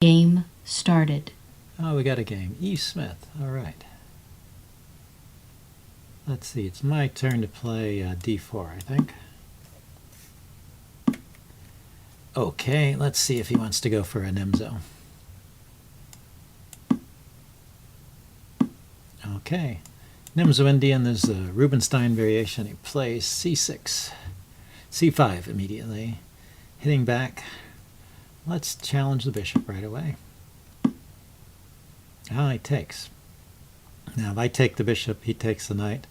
Game started. Oh, we got a game. E. Smith. All right. Let's see. It's my turn to play D4, I think. Okay, let's see if he wants to go for a Nimzo. Okay. Nimzo-Indian is the Rubinstein variation. He plays C6. C5 immediately. Hitting back. Let's challenge the bishop right away. He takes. Now if I take the bishop, he takes the knight.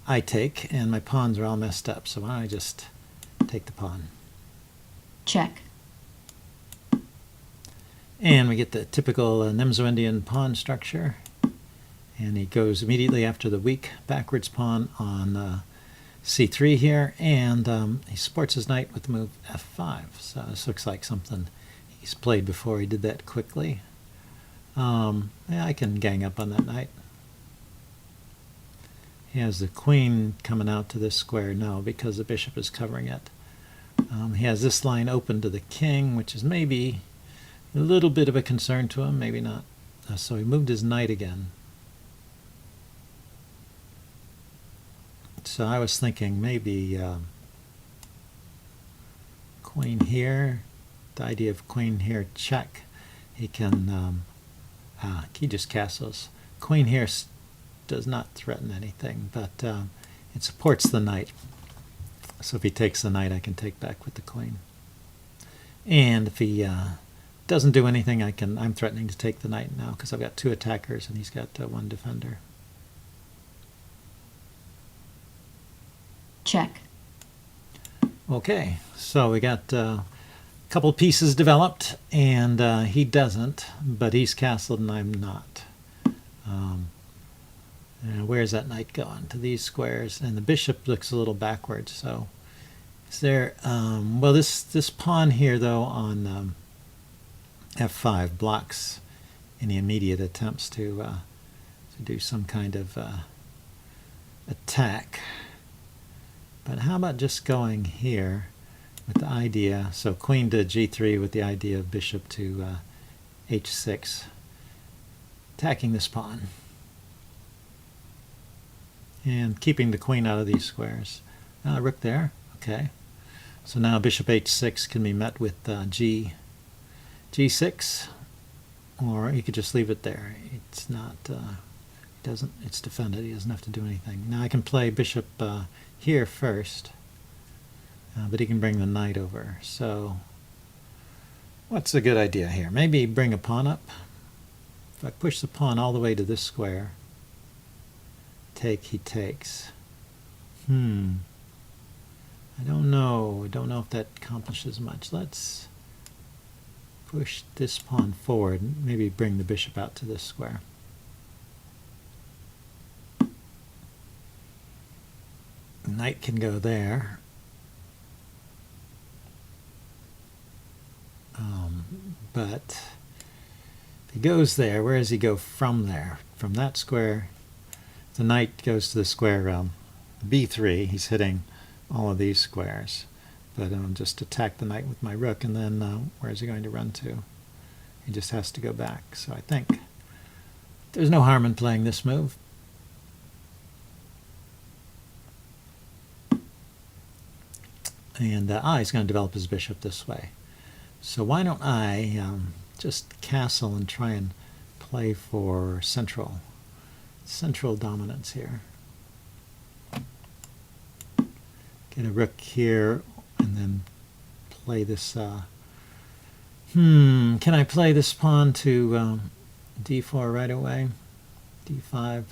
I take, and my pawns are all messed up, so why don't I just take the pawn. Check. And we get the typical Nimzo-Indian pawn structure. And he goes immediately after the weak backwards pawn on C3 here, and he supports his knight with the move F5. So this looks like something he's played before. He did that quickly. Yeah, I can gang up on that knight. He has the queen coming out to this square. No, because the bishop is covering it. He has this line open to the king, which is maybe a little bit of a concern to him, maybe not. So he moved his knight again. So I was thinking maybe queen here. The idea of queen here, check. He can, he just castles. Queen here does not threaten anything, but it supports the knight. So if he takes the knight, I can take back with the queen. And if he doesn't do anything, I'm threatening to take the knight now because I've got two attackers and he's got one defender. Check. Okay, so we got a couple pieces developed, and he doesn't, but he's castled and I'm not. Where's that knight going? To these squares, and the bishop looks a little backwards. So, is there? Well, this pawn here though on F5 blocks any immediate attempts to do some kind of attack. But how about just going here with the idea, so queen to G3 with the idea of bishop to H6, attacking this pawn. And keeping the queen out of these squares. Rook there, okay. So now bishop H6 can be met with G6, or he could just leave it there. It's not, it's defended, he doesn't have to do anything. Now I can play bishop here first, but he can bring the knight over. So what's a good idea here? Maybe bring a pawn up. If I push the pawn all the way to this square, take, he takes. I don't know if that accomplishes much. Let's push this pawn forward and maybe bring the bishop out to this square. Knight can go there. But if he goes there, where does he go from there? From that square, the knight goes to the square B3. He's hitting all of these squares. But just attack the knight with my rook, and then where is he going to run to? He just has to go back. So I think there's no harm in playing this move. And he's going to develop his bishop this way. So why don't I just castle and try and play for central dominance here. Get a rook here and then play this. Can I play this pawn to D4 right away? D5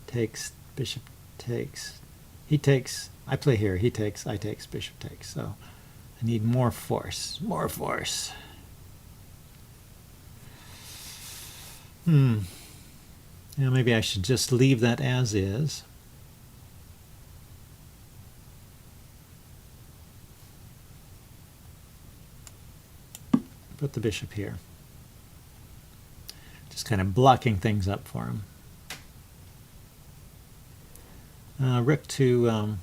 takes, bishop takes, he takes. I play here, he takes, I takes, bishop takes. So I need more force, more force. Yeah, maybe I should just leave that as is. Put the bishop here. Just kind of blocking things up for him. Rook to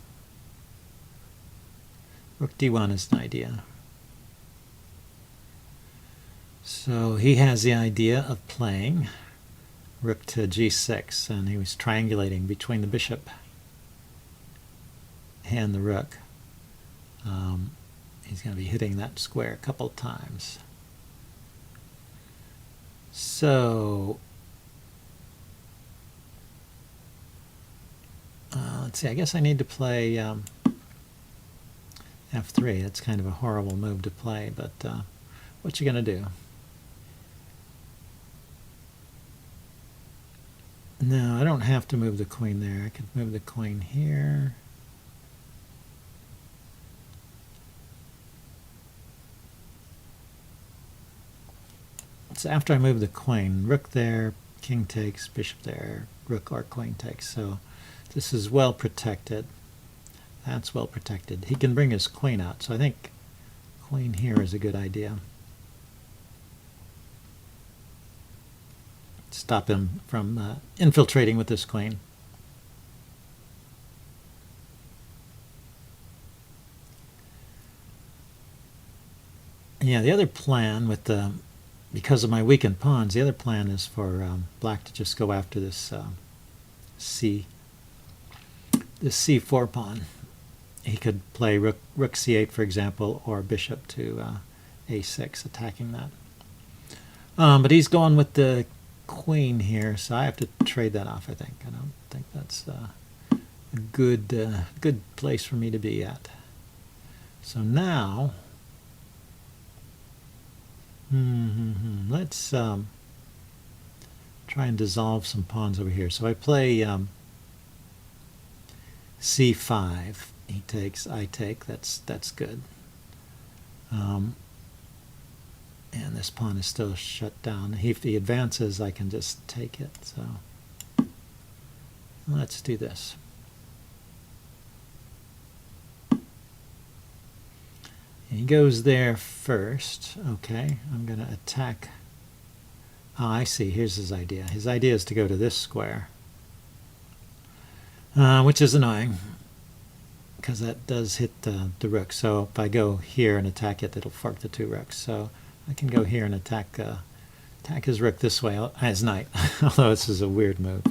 Rook D1 is an idea. So he has the idea of playing rook to g6, and he was triangulating between the bishop and the rook. He's going to be hitting that square a couple times. So let's see, I guess I need to play f3. That's kind of a horrible move to play, but what you going to do? No, I don't have to move the queen there. I could move the queen here. So after I move the queen, rook there, king takes, bishop there, rook or queen takes. So this is well protected. That's well protected. He can bring his queen out, so I think queen here is a good idea. Stop him from infiltrating with this queen. Yeah, the other plan with the, because of my weakened pawns, the other plan is for black to just go after this this c4 pawn. He could play rook c8, for example, or bishop to a6, attacking that. But he's going with the queen here, so I have to trade that off, I think. I don't think that's a good place for me to be at. So now, let's try and dissolve some pawns over here. So I play c5. He takes, I take. That's good. And this pawn is still shut down. If he advances, I can just take it. So let's do this. He goes there first. Okay, I'm going to attack. Oh, I see. Here's his idea. His idea is to go to this square, which is annoying because that does hit the rook. So if I go here and attack it, it'll fork the two rooks. So I can go here and attack his rook this way, his knight. Although this is a weird move,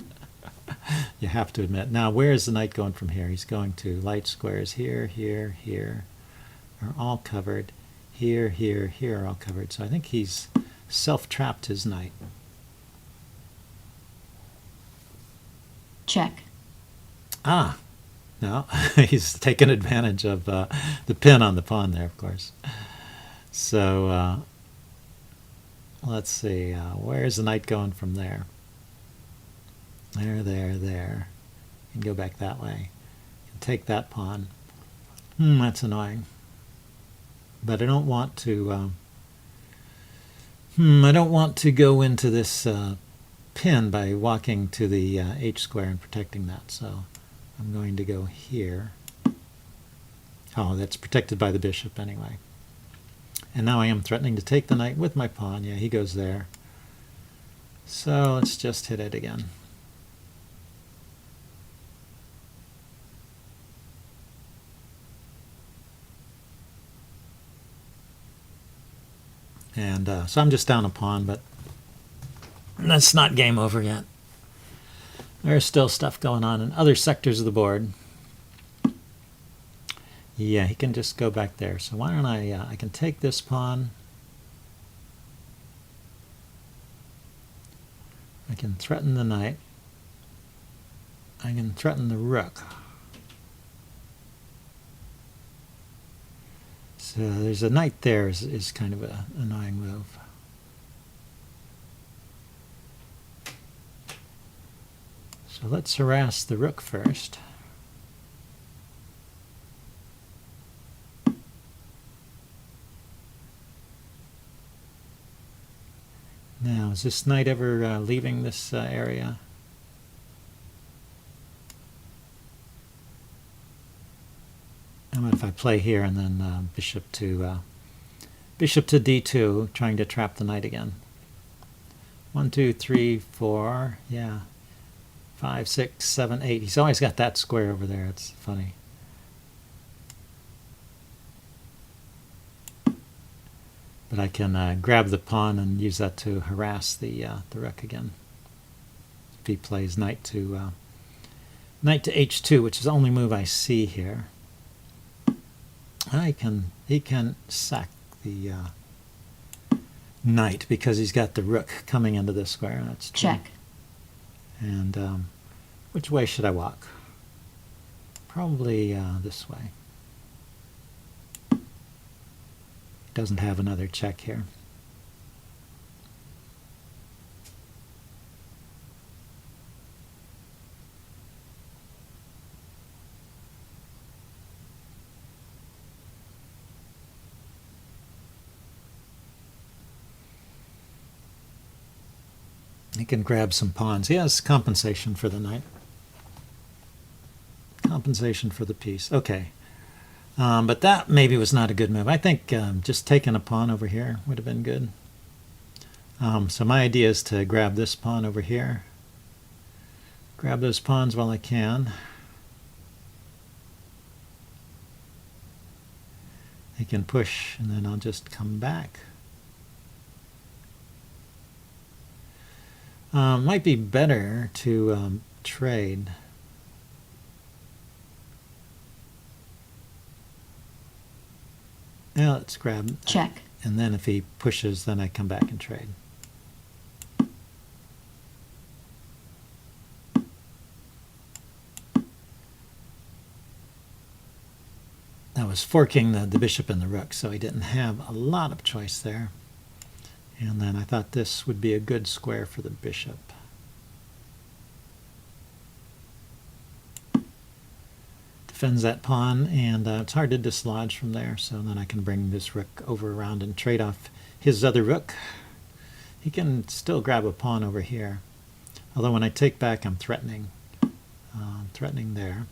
you have to admit. Now, where is the knight going from here? He's going to light squares here, here, here, are all covered. Here, here, here are all covered. So I think he's self-trapped his knight. Check. Ah, no, he's taken advantage of the pin on the pawn there, of course. So let's see, where's the knight going from there? There, there, there. You can go back that way. You can take that pawn. That's annoying. But I don't want to. I don't want to go into this pin by walking to the h square and protecting that. So I'm going to go here. Oh, that's protected by the bishop anyway. And now I am threatening to take the knight with my pawn. Yeah, he goes there. So let's just hit it again. And so I'm just down a pawn, but that's not game over yet. There's still stuff going on in other sectors of the board. Yeah, he can just go back there. So why don't I can take this pawn. I can threaten the knight. I can threaten the rook. So there's a knight there is kind of an annoying move. So let's harass the rook first. Now, is this knight ever leaving this area? How about if I play here and then bishop to d2, trying to trap the knight again? 1, 2, 3, 4, yeah, 5, 6, 7, 8. He's always got that square over there. It's funny. But I can grab the pawn and use that to harass the rook again. If he plays knight to h2, which is the only move I see here, he can sack the knight because he's got the rook coming into this square. That's true. Check. And which way should I walk? Probably this way. Doesn't have another check here. He can grab some pawns. He has compensation for the knight. Compensation for the piece. Okay. But that maybe was not a good move. I think just taking a pawn over here would have been good. So my idea is to grab this pawn over here. Grab those pawns while I can. He can push, and then I'll just come back. Might be better to trade. Now let's grab. Check. And then if he pushes, then I come back and trade. That was forking the bishop and the rook, so he didn't have a lot of choice there. And then I thought this would be a good square for the bishop. Defends that pawn, and it's hard to dislodge from there, so then I can bring this rook over around and trade off his other rook. He can still grab a pawn over here, although when I take back I'm threatening. Threatening there.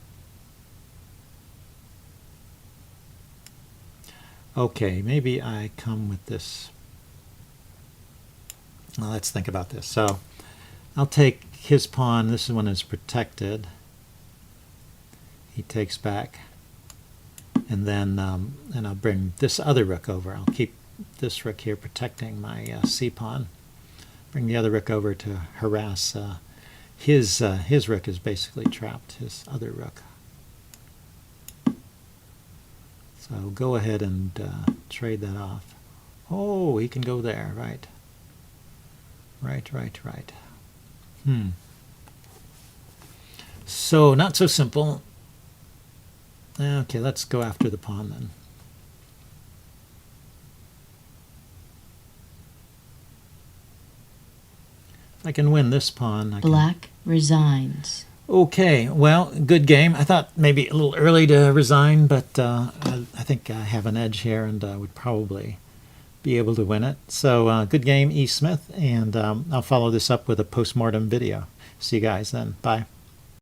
Okay, maybe I come with this. Well, let's think about this. So I'll take his pawn. This one is protected. He takes back, and then and I'll bring this other rook over. I'll keep this rook here protecting my c pawn. Bring the other rook over to harass his rook is basically trapped. His other rook. So go ahead and trade that off. Oh, he can go there, right? Right. So not so simple. Okay, let's go after the pawn then. If I can win this pawn, I can... Black resigns. Okay, well, good game. I thought maybe a little early to resign, but I think I have an edge here and would probably be able to win it. So good game, E. Smith, and I'll follow this up with a post-mortem video. See you guys then. Bye.